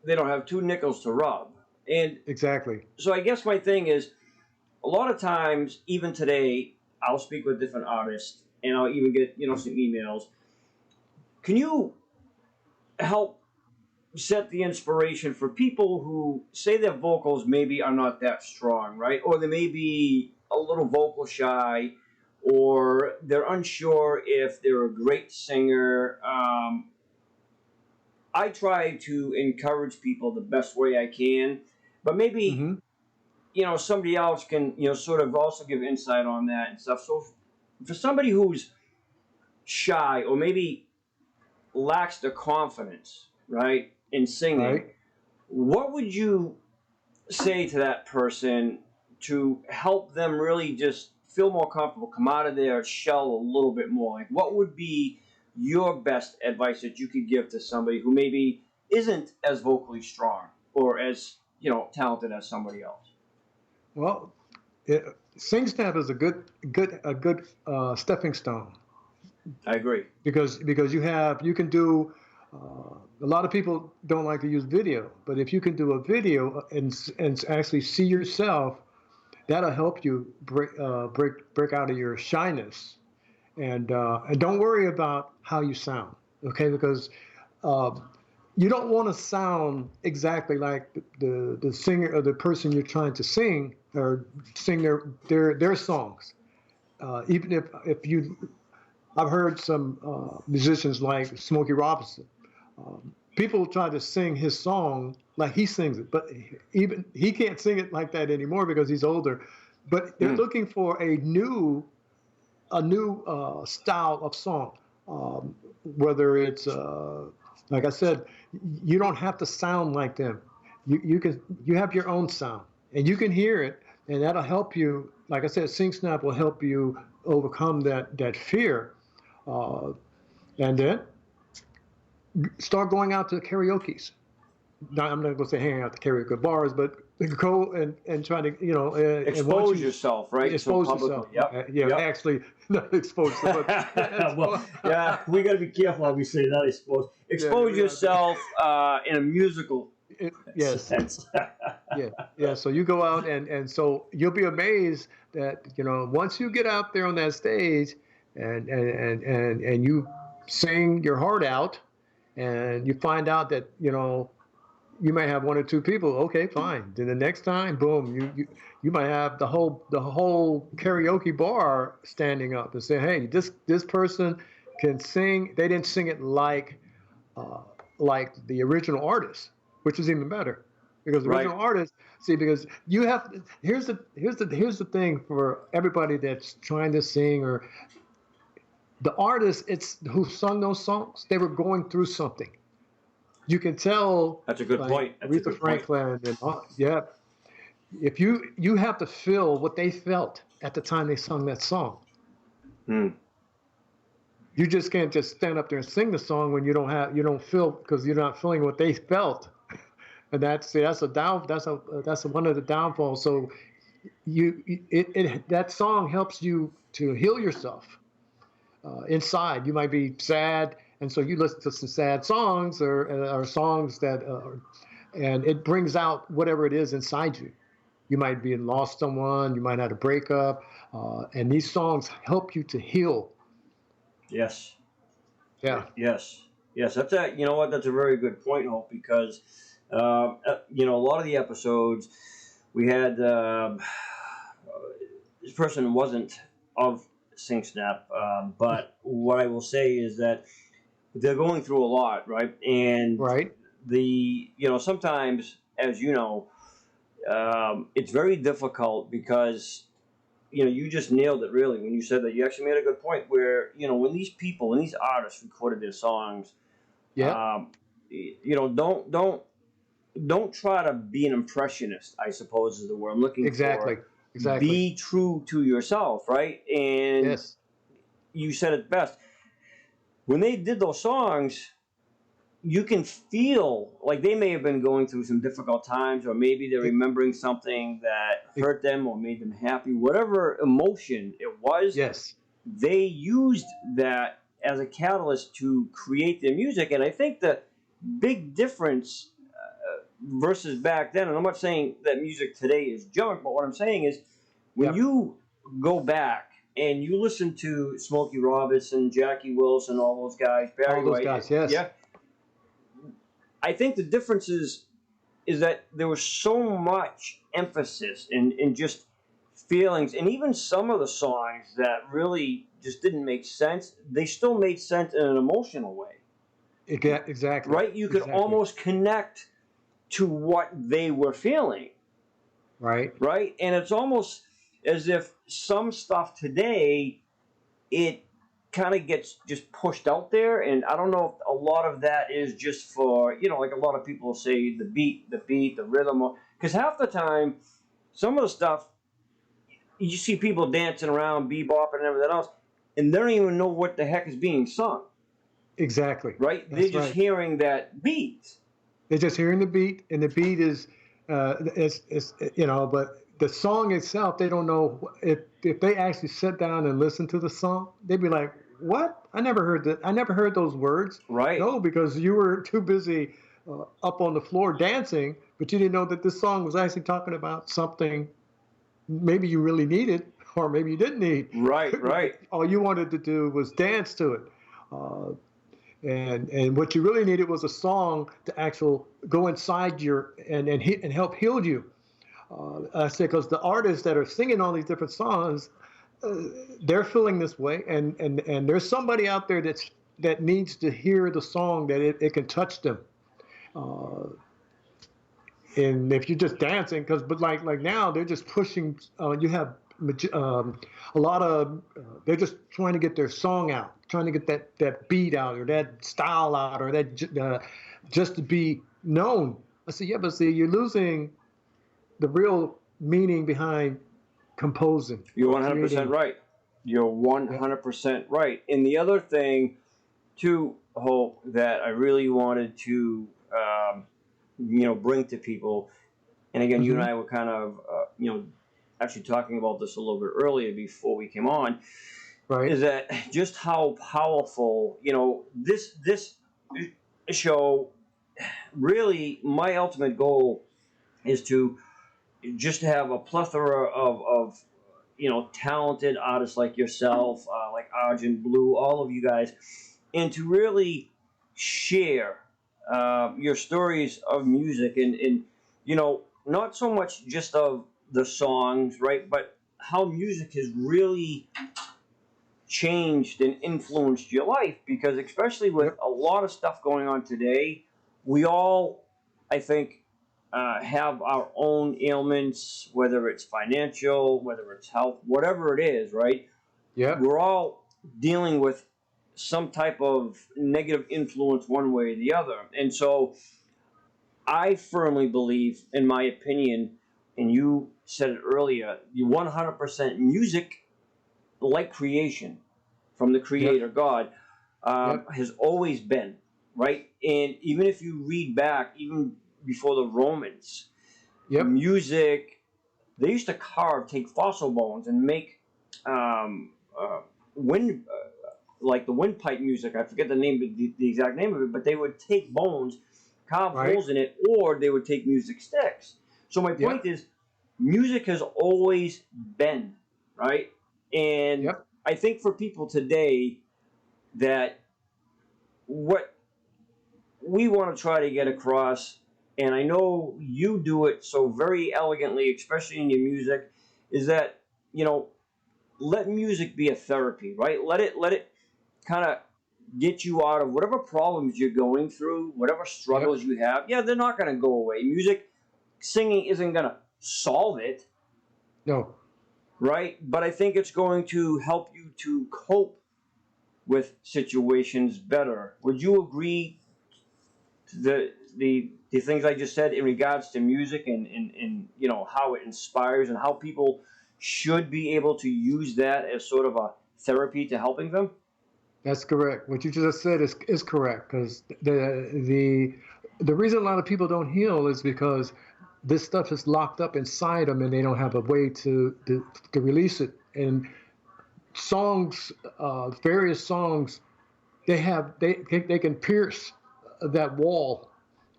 they don't have two nickels to rub. And exactly. So I guess my thing is, a lot of times, even today, I'll speak with different artists, and I'll even get, some emails. Can you help set the inspiration for people who say their vocals maybe are not that strong, right? Or they may be a little vocal shy, or they're unsure if they're a great singer. I try to encourage people the best way I can, but maybe, somebody else can, sort of also give insight on that and stuff. So for somebody who's shy or maybe lacks the confidence, right, in singing, what would you say to that person to help them really just feel more comfortable, come out of their shell a little bit more? Like, what would be your best advice that you could give to somebody who maybe isn't as vocally strong or as, talented as somebody else? Well, SingSnap is a good stepping stone. I agree. Because you can do. A lot of people don't like to use video, but if you can do a video and actually see yourself, that'll help you break out of your shyness, and don't worry about how you sound, okay? Because you don't want to sound exactly like the singer or the person you're trying to sing or sing their songs. Even if you, I've heard some musicians like Smokey Robinson. People try to sing his song like he sings it, but even he can't sing it like that anymore because he's older. But they're looking for a new style of song. Whether it's like I said, you don't have to sound like them. You have your own sound, and you can hear it, and that'll help you. Like I said, SingSnap will help you overcome that fear, and then start going out to karaoke's. Now, I'm not going to say hanging out to karaoke bars, but go and try to, expose yourself, right? Expose yourself. Yep. Actually, not expose yourself. Well, yeah, we got to be careful how we say that. Expose yourself in a musical sense. Yeah. So you go out and so you'll be amazed that once you get out there on that stage and you sing your heart out, and you find out that you might have one or two people. Okay, fine. Then the next time, boom, you might have the whole karaoke bar standing up and say, hey, this person can sing. They didn't sing it uh, like the original artist, which is even better. Because the Right. original artist, see, because you have here's the thing for everybody that's trying to sing, or the artist it's who sung those songs, they were going through something. You can tell, That's a good like point. That's a Aretha good point. Franklin and yeah, if you have to feel what they felt at the time they sung that song. Hmm. You just can't just stand up there and sing the song when you don't feel, because you're not feeling what they felt. And that's one of the downfalls. So that song helps you to heal yourself inside. You might be sad, and so you listen to some sad songs, or songs that, and it brings out whatever it is inside you. You might be lost someone, you might have a breakup, and these songs help you to heal. Yes. Yeah, Yes. Yes. That's a. You know what? That's a very good point, Hope. Because a lot of the episodes we had, this person wasn't of Sing Snap, but what I will say is that they're going through a lot, right? And right. sometimes, as you know, it's very difficult because you just nailed it really when you said that. You actually made a good point where when these artists recorded their songs, Yeah, don't try to be an impressionist, I suppose is the word I'm looking exactly, for. exactly. Be true to yourself, right? And Yes, you said it best. When they did those songs, you can feel like they may have been going through some difficult times, or maybe they're e- remembering something that e- hurt them or made them happy. Whatever emotion it was, yes, they used that as a catalyst to create their music. And I think the big difference versus back then, and I'm not saying that music today is junk, but what I'm saying is when yep. you go back and you listen to Smokey Robinson, Jackie Wilson, all those guys, All Barry those White, guys. Yes, yeah, I think the difference is that there was so much emphasis in just feelings, and even some of the songs that really just didn't make sense, they still made sense in an emotional way, exactly, right? You could exactly. almost connect to what they were feeling, Right. right? And it's almost as if some stuff today, it kind of gets just pushed out there, and I don't know if a lot of that is just for like a lot of people say the beat, the rhythm, because half the time some of the stuff you see people dancing around, bebopping and everything else, and they don't even know what the heck is being sung, Exactly. right? They're That's just right. hearing that beat. They're just hearing the beat, and the beat is but the song itself, they don't know. If they actually sit down and listen to the song, they'd be like, "What? I never heard that. I never heard those words." Right. No, because you were too busy up on the floor dancing, but you didn't know that this song was actually talking about something maybe you really needed, or maybe you didn't need. Right. All you wanted to do was dance to it. Uh, and what you really needed was a song to actual go inside your and help heal you. I say because the artists that are singing all these different songs, they're feeling this way, and there's somebody out there that needs to hear the song, that it can touch them. Uh, and if you're just dancing, but like now they're just pushing. You have a lot of they're just trying to get their song out, trying to get that beat out, or that style out, or that just to be known. I say, yeah, but see, you're losing the real meaning behind composing You're or 100% creating. right. You're Yeah. 100% right. And the other thing, too, Hope, that I really wanted to, bring to people, and again, you and Hmm. I were kind of, actually talking about this a little bit earlier before we came on, Right. is that just how powerful, this show, really, my ultimate goal is to just have a plethora of talented artists like yourself, like Argent Blue, all of you guys, and to really share your stories of music and you know, not so much just of the songs, right, but how music has really changed and influenced your life, because especially with a lot of stuff going on today, we all, I think, have our own ailments, whether it's financial, whether it's health, whatever it is, right? Yeah. We're all dealing with some type of negative influence one way or the other. And so I firmly believe, in my opinion, and you said it earlier, you 100% music, like creation from the creator God, has always been, right? And even if you read back, even before the Romans, music, they used to take fossil bones and make wind, like the windpipe music. I forget the name, the exact name of it, but they would take bones, carve holes in it, or they would take music sticks. So my point is, music has always been, right? And I think for people today, that what we want to try to get across, and I know you do it so very elegantly, especially in your music, is that, you know, let music be a therapy, right? Let it kind of get you out of whatever problems you're going through, whatever struggles you have. Yeah, they're not going to go away. Music, singing isn't going to solve it. No. Right? But I think it's going to help you to cope with situations better. Would you agree to the things I just said in regards to music and you know, how it inspires and how people should be able to use that as sort of a therapy to helping them? That's correct. What you just said is correct, because the reason a lot of people don't heal is because this stuff is locked up inside them and they don't have a way to release it. And songs, various songs, they can pierce that wall,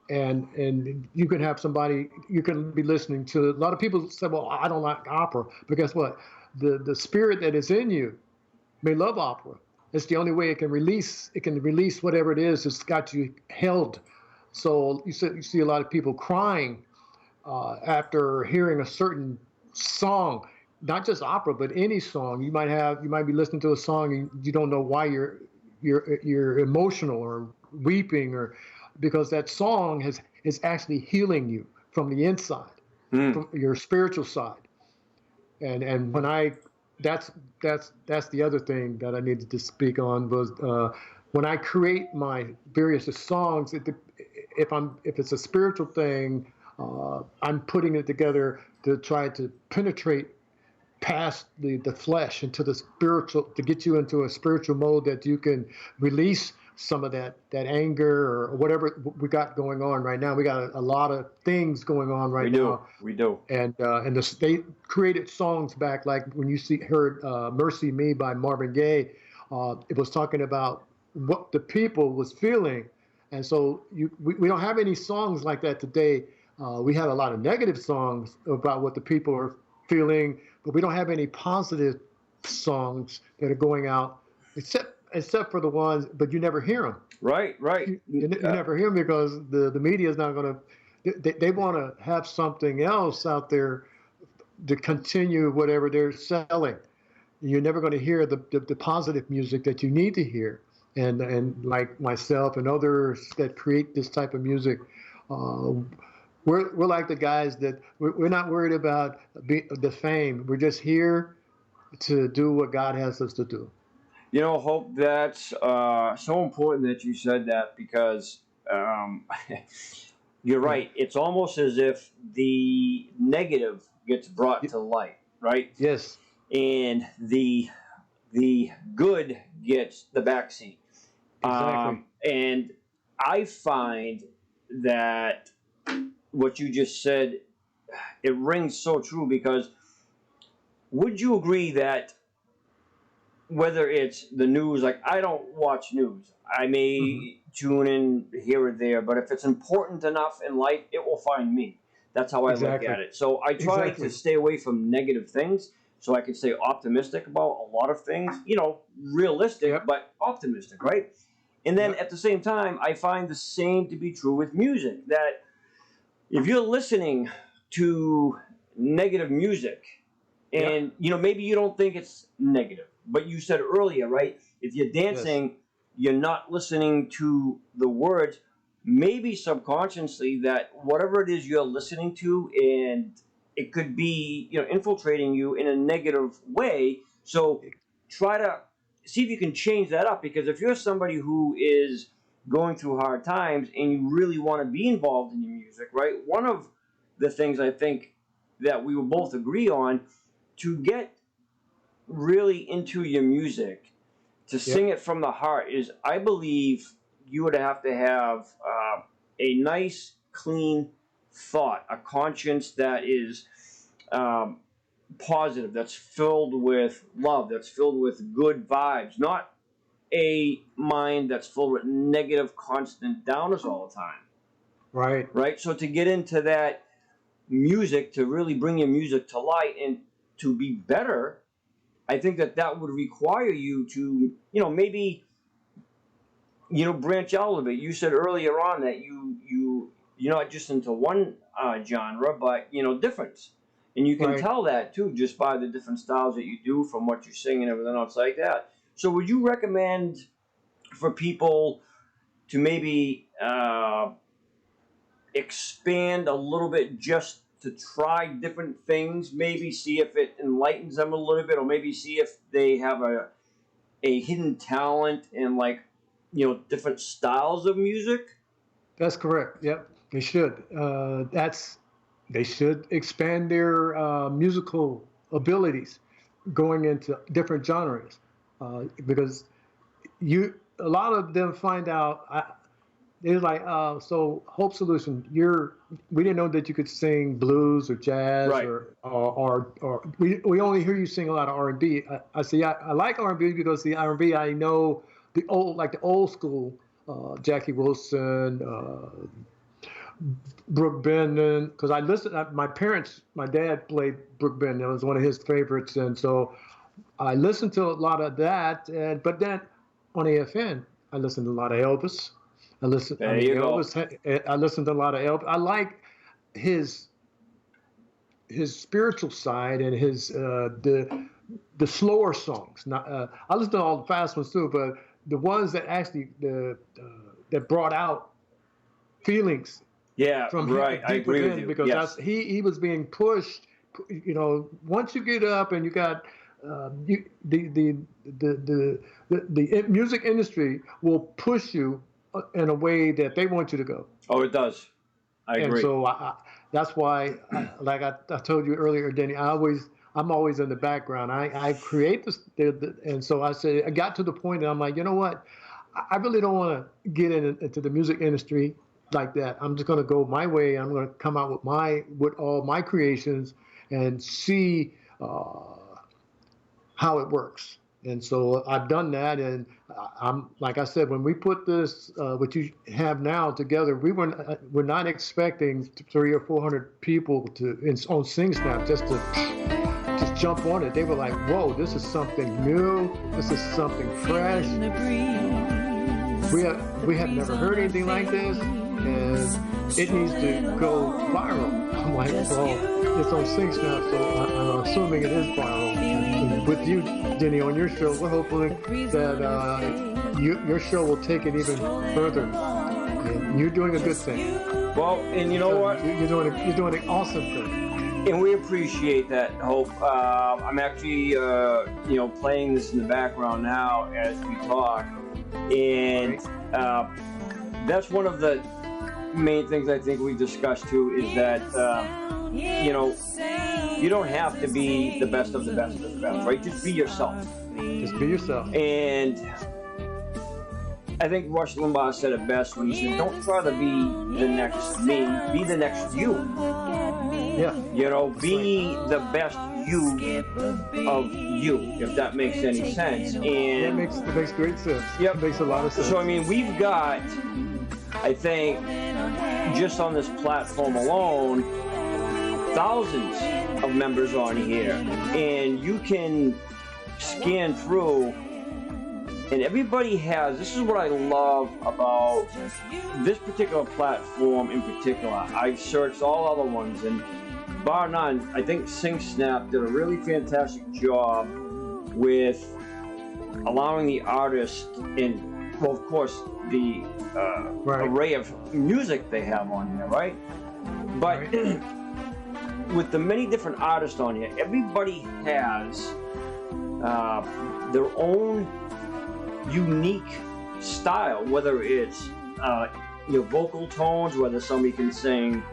and you can have somebody, you can be listening to, a lot of people say, well, I don't like opera, but guess what? The spirit that is in you may love opera. It's the only way it can release whatever it is that's got you held. So you see a lot of people crying after hearing a certain song, not just opera, but any song. You might be listening to a song and you don't know why you're emotional or weeping, or because that song is actually healing you from the inside, from your spiritual side. And when that's the other thing that I needed to speak on was when I create my various songs, if it's a spiritual thing, I'm putting it together to try to penetrate past the flesh into the spiritual, to get you into a spiritual mode that you can release some of that anger or whatever we got going on right now. We got a lot of things going on right now. We do. And they created songs back, like when you heard "Mercy Me" by Marvin Gaye. It was talking about what the people was feeling, and so we don't have any songs like that today. We have a lot of negative songs about what the people are feeling, but we don't have any positive songs that are going out, except for the ones, but you never hear them. Right. You never hear them because the media is not going to, they want to have something else out there to continue whatever they're selling. You're never going to hear the positive music that you need to hear. And like myself and others that create this type of music, we're like the guys that we're not worried about the fame. We're just here to do what God has us to do. You know, Hope, that's so important that you said that, because you're right. It's almost as if the negative gets brought to light, right? Yes. And the good gets the backseat. Exactly. And I find that what you just said, it rings so true, because would you agree that whether it's the news, like I don't watch news, I may tune in here or there, but if it's important enough in life, it will find me. That's how I look at it. So I try to stay away from negative things so I can stay optimistic about a lot of things, you know, realistic, but optimistic, right? And then Yep. at the same time, I find the same to be true with music, that if you're listening to negative music, and maybe you don't think it's negative, but you said earlier, right? If you're dancing, you're not listening to the words, maybe subconsciously that whatever it is you're listening to, and it could be, infiltrating you in a negative way. So try to see if you can change that up, because if you're somebody who is going through hard times and you really want to be involved in your music, right? One of the things I think that we will both agree on, to get really into your music, to sing it from the heart, is, I believe, you would have to have a nice, clean thought, a conscience that is positive, that's filled with love, that's filled with good vibes, not a mind that's filled with negative, constant downers all the time. Right. Right? So to get into that music, to really bring your music to light and to be better, I think that would require you to, maybe, branch out a little bit. You said earlier on that you're not just into one genre, but, different. And you can tell that, too, just by the different styles that you do, from what you sing and everything else like that. So would you recommend for people to maybe expand a little bit, just to try different things, maybe see if it enlightens them a little bit, or maybe see if they have a hidden talent in, different styles of music? That's correct. Yep, they should. They should expand their musical abilities, going into different genres, because a lot of them find out. They're like, so Hopesolutions, we didn't know that you could sing blues or jazz, or we only hear you sing a lot of R&B. I say I like R&B because the R&B, I know the old school, Jackie Wilson, Brooke Benton, because I listened. My dad played Brooke Benton. It was one of his favorites, and so I listened to a lot of that. But then on AFN, I listened to a lot of Elvis. I listened to a lot of Elvis. I like his spiritual side and his the slower songs. I listen to all the fast ones too, but the ones that actually that brought out feelings. Yeah, from right. I agree with you. Because he was being pushed. Once you get up and you got the music industry will push you in a way that they want you to go. Oh, it does. I agree. And so that's why, like I told you earlier, Denny, I'm always in the background. I create this, and so I got to the point that I'm like, you know what? I really don't want to get into the music industry like that. I'm just going to go my way. I'm going to come out with all my creations and see how it works. And so I've done that, and I'm like I said, when we put this, what you have now together, we're not expecting 300 or 400 people on SingSnap just to jump on it. They were like, "Whoa, this is something new. This is something fresh. We have never heard anything like this, and it needs to go viral." I'm like, "Well, it's on SingSnap, so I'm assuming it is viral." And with you, Denny, on your show, we're hoping that your show will take it even further. And you're doing a good thing. Well, and you know what? You're doing an awesome thing. And we appreciate that, Hope. I'm actually, playing this in the background now as we talk, and that's one of the main things I think we discussed too, is that you don't have to be the best of the best of the best, right? Just be yourself. Just be yourself. And I think Rush Limbaugh said it best when he said, "Don't try to be the next me, be the next you." Yeah. Be the best you of you, if that makes any sense. And it makes great sense. Yep. It makes a lot of sense. So, we've got, I think, just on this platform alone, thousands of members on here. And you can scan through And everybody has, this is what I love about this particular platform in particular. I've searched all other ones, and bar none, I think SingSnap did a really fantastic job with allowing the artist in, well, of course, the array of music they have on here, right? But with the many different artists on here, everybody has their own unique style, whether it's vocal tones, whether somebody can sing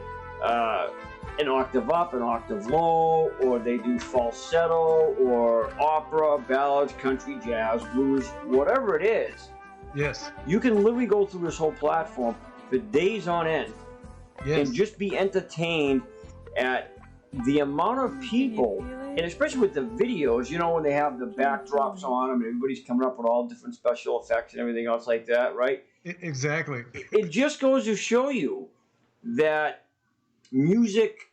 an octave up, an octave low, or they do falsetto, or opera, ballads, country, jazz, blues, whatever it is. Yes. You can literally go through this whole platform for days on end and just be entertained at the amount of people, and especially with the videos, you know, when they have the backdrops on them and everybody's coming up with all different special effects and everything else like that, right? Exactly. It just goes to show you that music,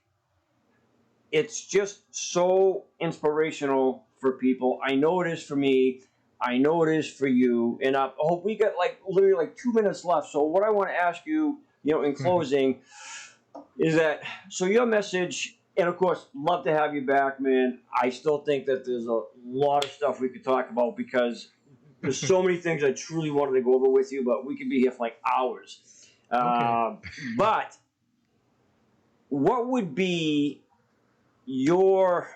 it's just so inspirational for people. I know it is for me. I know it is for you. And I hope we got literally 2 minutes left. So what I want to ask you, in closing, is that, so your message, and of course, love to have you back, man. I still think that there's a lot of stuff we could talk about because there's so many things I truly wanted to go over with you, but we could be here for hours. But what would be your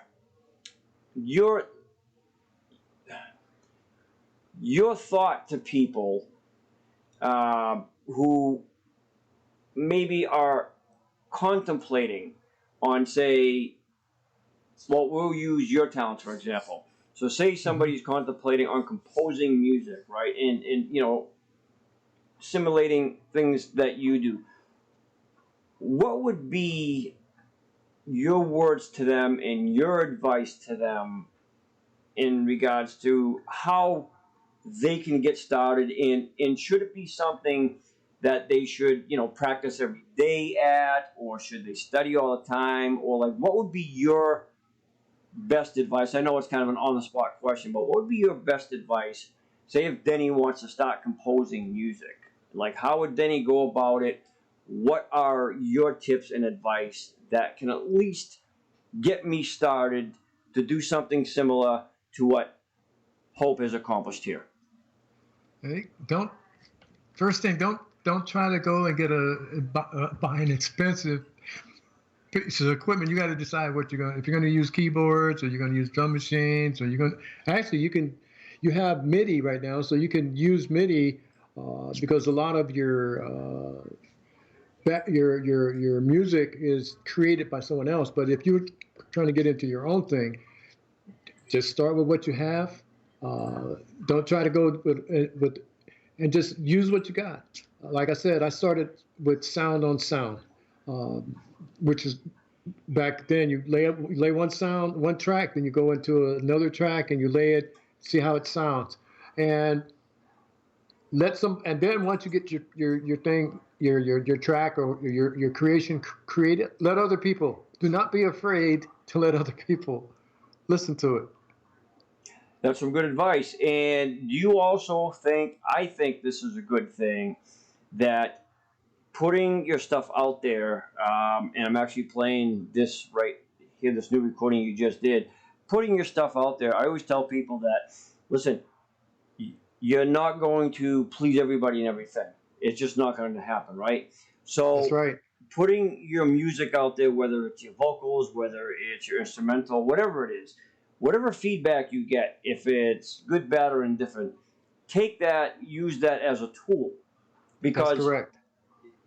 thought to people who maybe are contemplating on, say, well, we'll use your talents for example. So say somebody's contemplating on composing music, right? And simulating things that you do. What would be your words to them and your advice to them in regards to how they can get started, and should it be something that they should, practice every day at, or should they study all the time, or what would be your best advice? I know it's kind of an on-the-spot question, but what would be your best advice? Say if Denny wants to start composing music, how would Denny go about it? What are your tips and advice that can at least get me started to do something similar to what Hope has accomplished here? Hey, don't try to go and buy an expensive piece of equipment. You got to decide what if you're going to use keyboards, or you're going to use drum machines, or you have MIDI right now, so you can use MIDI because a lot of your music is created by someone else. But if you're trying to get into your own thing, just start with what you have. Don't try to go with and just use what you got. Like I said, I started with sound on sound, which is back then you lay one track, then you go into another track and you lay it, see how it sounds, and then once you get your thing, your track or your creation created, let other people. Do not be afraid to let other people listen to it. That's some good advice. And do you also think, I think this is a good thing, that putting your stuff out there, and I'm actually playing this right here, this new recording you just did, putting your stuff out there, I always tell people that, listen, you're not going to please everybody and everything. It's just not going to happen, right? So that's right. Putting your music out there, whether it's your vocals, whether it's your instrumental, whatever it is, whatever feedback you get, if it's good, bad, or indifferent, take that, use that as a tool. Because, that's correct.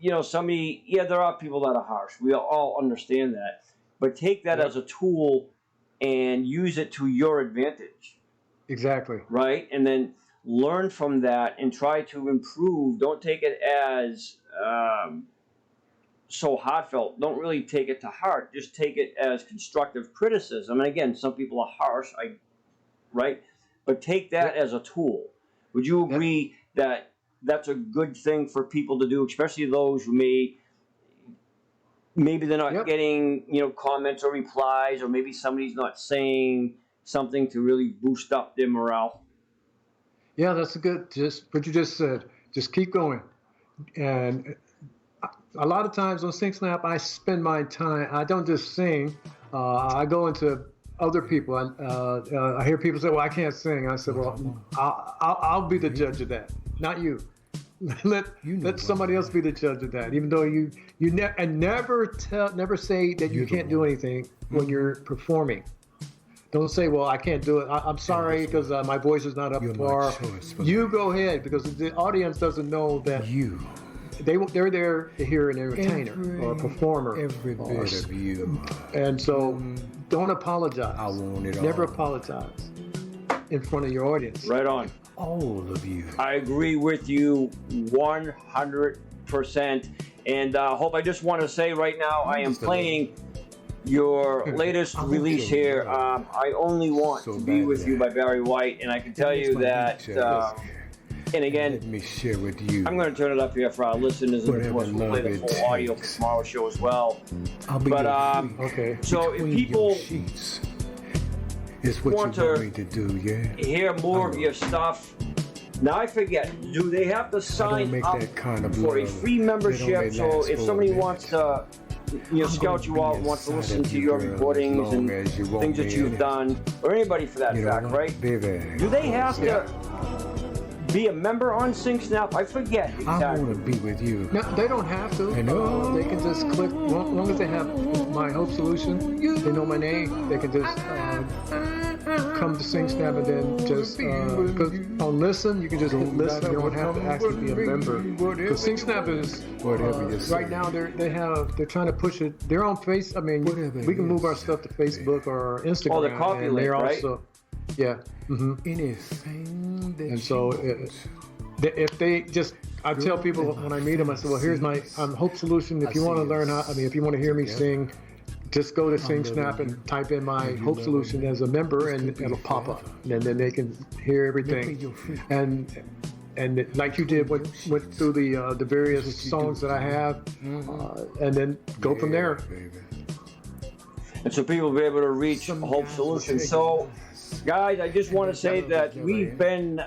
There are people that are harsh. We all understand that. But take that as a tool and use it to your advantage. Exactly. Right? And then learn from that and try to improve. Don't take it as so heartfelt. Don't really take it to heart. Just take it as constructive criticism. And again, some people are harsh, right? But take that as a tool. Would you agree that that's a good thing for people to do, especially those who maybe they're not getting, comments or replies, or maybe somebody's not saying something to really boost up their morale? Yeah, that's a good. Just what you just said. Just keep going. And a lot of times on Sing Snap, I spend my time. I don't just sing. I go into other people. I hear people say, "Well, I can't sing." I said, "Well, I'll be the judge of that, not you. let somebody else be the judge of that. Even though never say that you can't do anything when you're performing. Don't say, well, I can't do it. I'm sorry because my voice is not up to par. You go ahead, because the audience doesn't know that they're there to hear an entertainer or a performer. Every bit of you. And so don't apologize. I want it all. Never apologize in front of your audience. Right on. All of you. I agree with you 100%. And Hope, I just want to say right now, I am playing your latest release here, I Only Want to Be With You by Barry White, and I can tell you that, and again, Let me share with you. I'm going to turn it up here for our listeners, and of course we'll play the full audio for tomorrow's show as well. But, okay. So if people want to hear more of your stuff, now I forget, do they have to sign up for a free membership? So if somebody wants to scout you out, wants to listen to your recordings and things that you've done, or anybody for that fact, right? Do they have to be a member on Sing Snap? I forget exactly. I want to be with you. No, they don't have to. I know. They can just click, as long as they have my Hope Solution, they know my name, they can just come to Sing Snap and then just, because on Listen, you can just hit Listen. You don't have to actually be a member. Because Sing Snap is, right now, they're trying to push it. They're on Facebook. I mean, we can move our stuff to Facebook or Instagram. Oh, the copy link, right? Also, yeah. Anything that and so if they just, I tell people when I meet them, I say, well, here's my Hope Solution. If you want to learn how, if you want to hear me sing, just go to Sing Snap and type in my Hope Solution as a member, and it'll pop up, and then they can hear everything. And like you did, went through the various songs that I have, and then go from there. And so people will be able to reach Hope Solutions. So, guys, I just want to say that we've been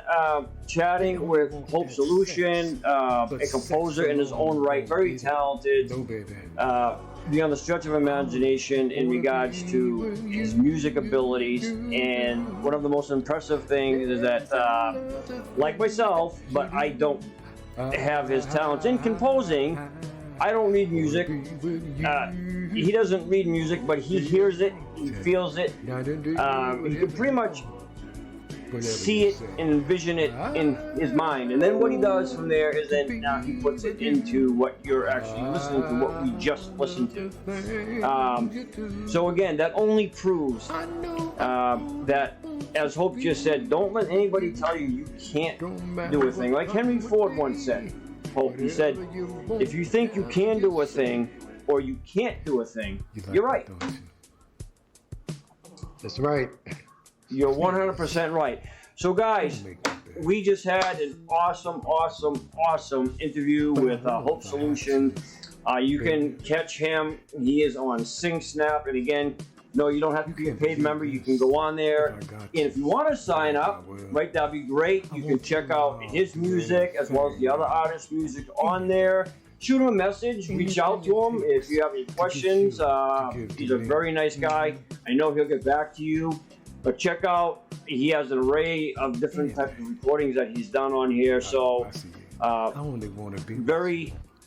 chatting with Hope Solution, a composer in his own right, very talented, beyond the stretch of imagination in regards to his music abilities. And one of the most impressive things is that, like myself, but I don't have his talents in composing. I don't read music. He doesn't read music, but he hears it, he feels it. He can pretty much see it and envision it in his mind. And then what he does from there is then now he puts it into what you're actually listening to, what we just listened to. So again, that only proves that, as Hope just said, don't let anybody tell you you can't do a thing. Like Henry Ford once said, Hope, he said, if you think you can do a thing or you can't do a thing, you're right. That's right. You're 100% right. So guys, we just had an awesome interview with Hope Solution. You can catch him. He is on Sing Snap. And again, no, you don't have to be a paid member. You can go on there. And if you want to sign up, right, that'd be great. You can check out his music as well as the other artists' music on there. Shoot him a message. Reach out to him if you have any questions. He's a very nice guy. I know he'll get back to you. But check out, he has an array of different types of recordings that he's done on here. So,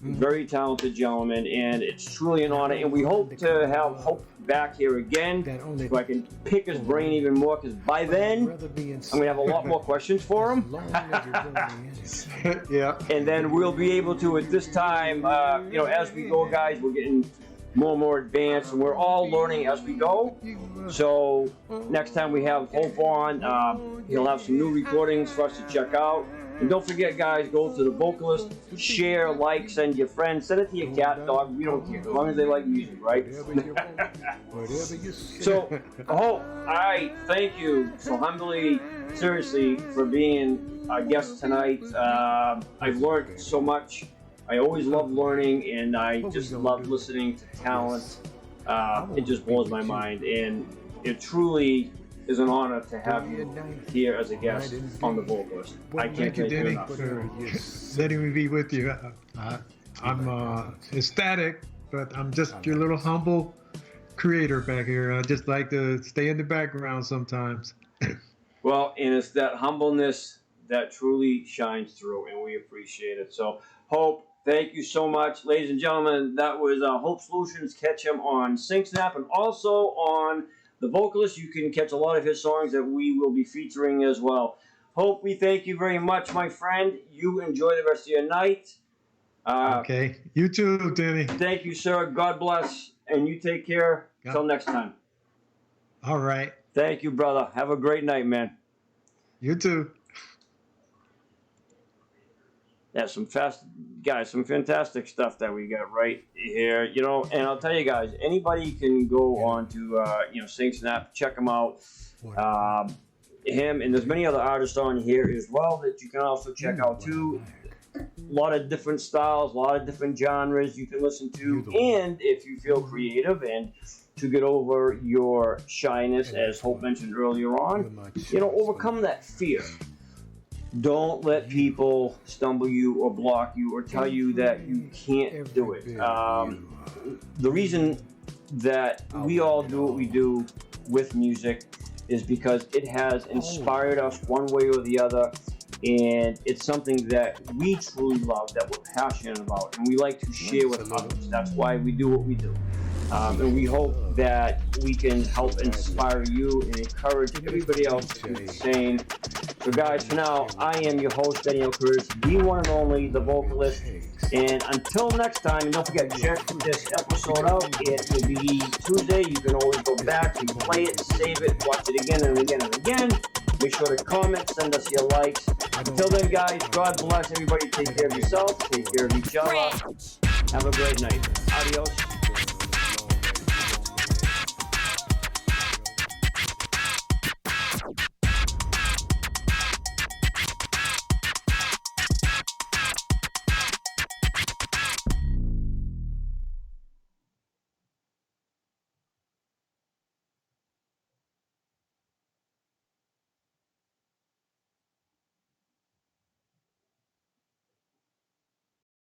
very talented gentleman, and it's truly an honor. And we hope to have Hope back here again, so I can pick his brain even more, because by then, I'm going to have a lot more questions for him. Yeah. And then we'll be able to, at this time, as we go, guys, we're getting more and more advanced, and we're all learning as we go. So next time we have Hope on, he'll have some new recordings for us to check out. And don't forget, guys, go to the vocalist, share, like, send your friends, send it to your cat, dog. We don't care, as long as they like music, right? So, Hope, I thank you so humbly, seriously, for being our guest tonight. I've learned so much. I always love learning, and I just love listening to talent. It just blows my mind, and it truly is an honor to have you here as a guest on The Vocalist. I can't Thank you, thank you Denny, enough. for letting me be with you. I'm ecstatic, but I'm just your little humble creator back here. I just like to stay in the background sometimes. Well, and it's that humbleness that truly shines through, and we appreciate it. So, Hope, thank you so much. Ladies and gentlemen, that was Hopesolutions. Catch him on SingSnap and also on The Vocalist. You can catch a lot of his songs that we will be featuring as well. Hope, we thank you very much, my friend. You enjoy the rest of your night. Okay. You too, Denny. Thank you, sir. God bless, and you take care. Till next time. All right. Thank you, brother. Have a great night, man. You too. Yeah, some fantastic stuff that we got right here. You know, and I'll tell you guys, anybody can go on to SingSnap, check him out. Him and there's many other artists on here as well that you can also check out too. A lot of different styles, a lot of different genres you can listen to, and if you feel creative and to get over your shyness, as Hope mentioned earlier on, overcome that fear. Don't let people stumble you or block you or tell you that you can't do it. The reason that we all do what we do with music is because it has inspired us one way or the other, and it's something that we truly love, that we're passionate about, and we like to share with others. That's why we do what we do. And we hope that we can help inspire you and encourage everybody else to do the same. So guys, for now, I am your host, Denny, the one and only, The Vocalist. And until next time, don't forget, check this episode out. It will be Tuesday. You can always go back, you can play it, save it, watch it again and again and again. Make sure to comment, send us your likes. Until then, guys, God bless everybody. Take care of yourself, take care of each other. Have a great night. Adios.